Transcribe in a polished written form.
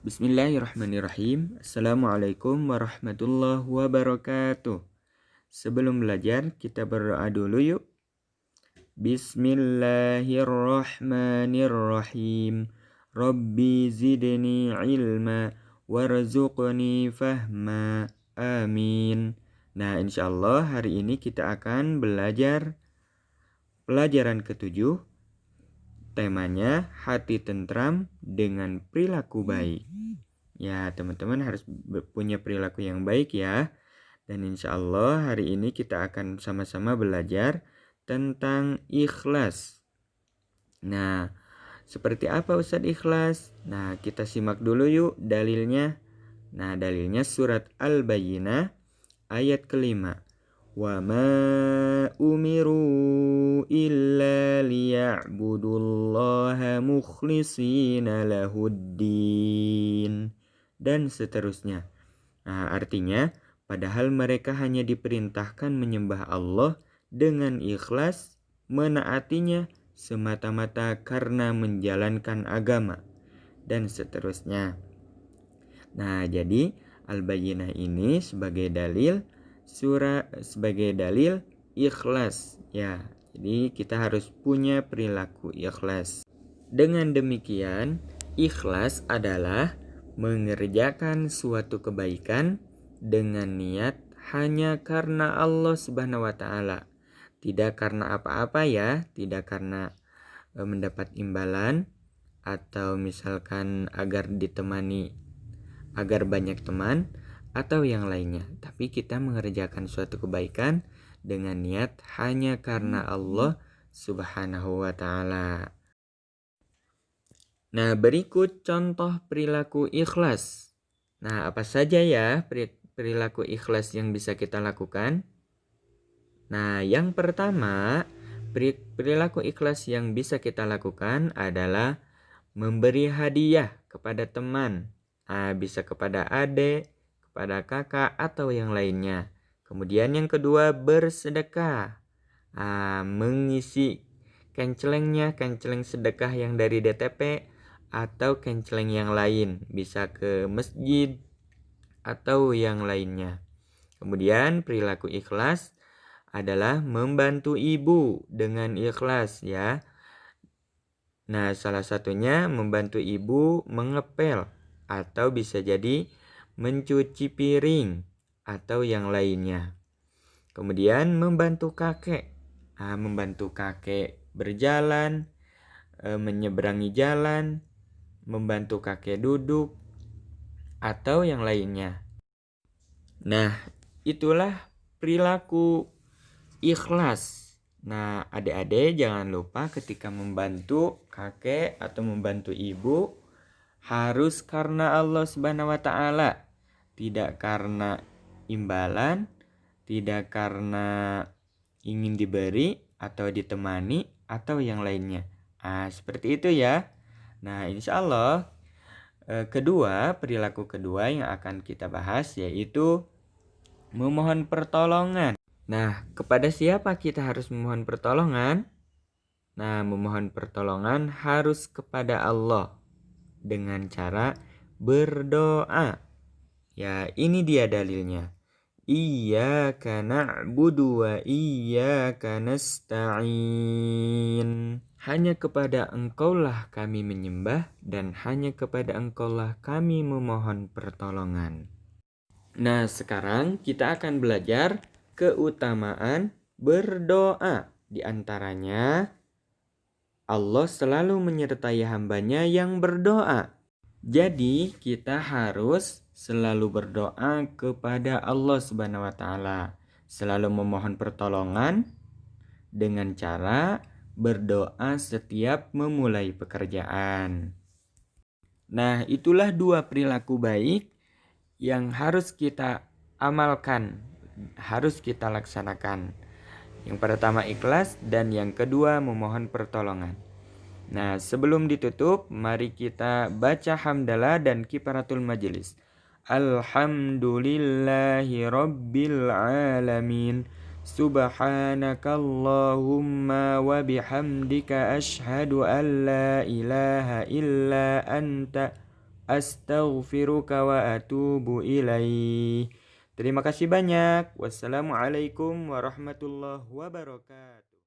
Bismillahirrahmanirrahim. Assalamualaikum warahmatullahi wabarakatuh. Sebelum belajar, kita berdoa dulu yuk. Bismillahirrahmanirrahim. Rabbi zidni ilma warzuqni fahma. Amin. Nah, insyaallah hari ini kita akan belajar pelajaran ketujuh. Temanya hati tentram dengan perilaku baik. Ya, teman-teman harus punya perilaku yang baik ya. Dan insya Allah hari ini kita akan sama-sama belajar tentang ikhlas. Nah, seperti apa Ustadz ikhlas? Nah, kita simak dulu yuk dalilnya. Nah, dalilnya surat Al-Bayyinah ayat kelima. Wa ma umiru illa liya'budullaha mukhlishina lahuddin, dan seterusnya. Nah, artinya padahal mereka hanya diperintahkan menyembah Allah dengan ikhlas, menaatinya semata-mata karena menjalankan agama, dan seterusnya. Nah, jadi Al-Bayyinah ini sebagai dalil ikhlas ya. Jadi kita harus punya perilaku ikhlas. Dengan demikian, ikhlas adalah mengerjakan suatu kebaikan dengan niat hanya karena Allah Subhanahu wa taala. Tidak karena apa-apa ya, tidak karena mendapat imbalan atau misalkan agar banyak teman atau yang lainnya, tapi kita mengerjakan suatu kebaikan dengan niat hanya karena Allah Subhanahu wa taala. Nah, berikut contoh perilaku ikhlas. Nah, apa saja ya perilaku ikhlas yang bisa kita lakukan? Nah, yang pertama, perilaku ikhlas yang bisa kita lakukan adalah memberi hadiah kepada teman. Nah, bisa kepada adik, kepada kakak, atau yang lainnya. Kemudian yang kedua, bersedekah. Mengisi kencelengnya, kenceleng sedekah yang dari DTP atau kenceleng yang lain. Bisa ke masjid atau yang lainnya. Kemudian perilaku ikhlas adalah membantu ibu dengan ikhlas ya. Nah, salah satunya membantu ibu mengepel atau bisa jadi mencuci piring atau yang lainnya. Kemudian membantu kakek. Membantu kakek berjalan, menyeberangi jalan, membantu kakek duduk atau yang lainnya. Nah, itulah perilaku ikhlas. Nah, adik-adik jangan lupa ketika membantu kakek atau membantu ibu harus karena Allah Subhanahu wa taala, tidak karena imbalan, tidak karena ingin diberi atau ditemani atau yang lainnya. Seperti itu ya. Nah, insya Allah perilaku kedua yang akan kita bahas yaitu memohon pertolongan. Nah, kepada siapa kita harus memohon pertolongan? Nah, memohon pertolongan harus kepada Allah dengan cara berdoa. Ya, ini dia dalilnya. Iyyaka na'budu wa iyyaka nasta'in. Hanya kepada Engkaulah kami menyembah dan hanya kepada Engkaulah kami memohon pertolongan. Nah, sekarang kita akan belajar keutamaan berdoa. Di antaranya, Allah selalu menyertai hambanya yang berdoa. Jadi, kita harus selalu berdoa kepada Allah Subhanahu wa taala. Selalu memohon pertolongan dengan cara berdoa setiap memulai pekerjaan. Nah, itulah dua perilaku baik yang harus kita amalkan, harus kita laksanakan. Yang pertama ikhlas dan yang kedua memohon pertolongan. Nah, sebelum ditutup, mari kita baca hamdalah dan kifaratul majelis. Alhamdulillahi rabbil alamin. Subhanakallahumma wa bihamdika ashhadu an la ilaha illa anta Astaghfiruka wa atubu ilaih. Terima kasih banyak. Wassalamualaikum warahmatullahi wabarakatuh.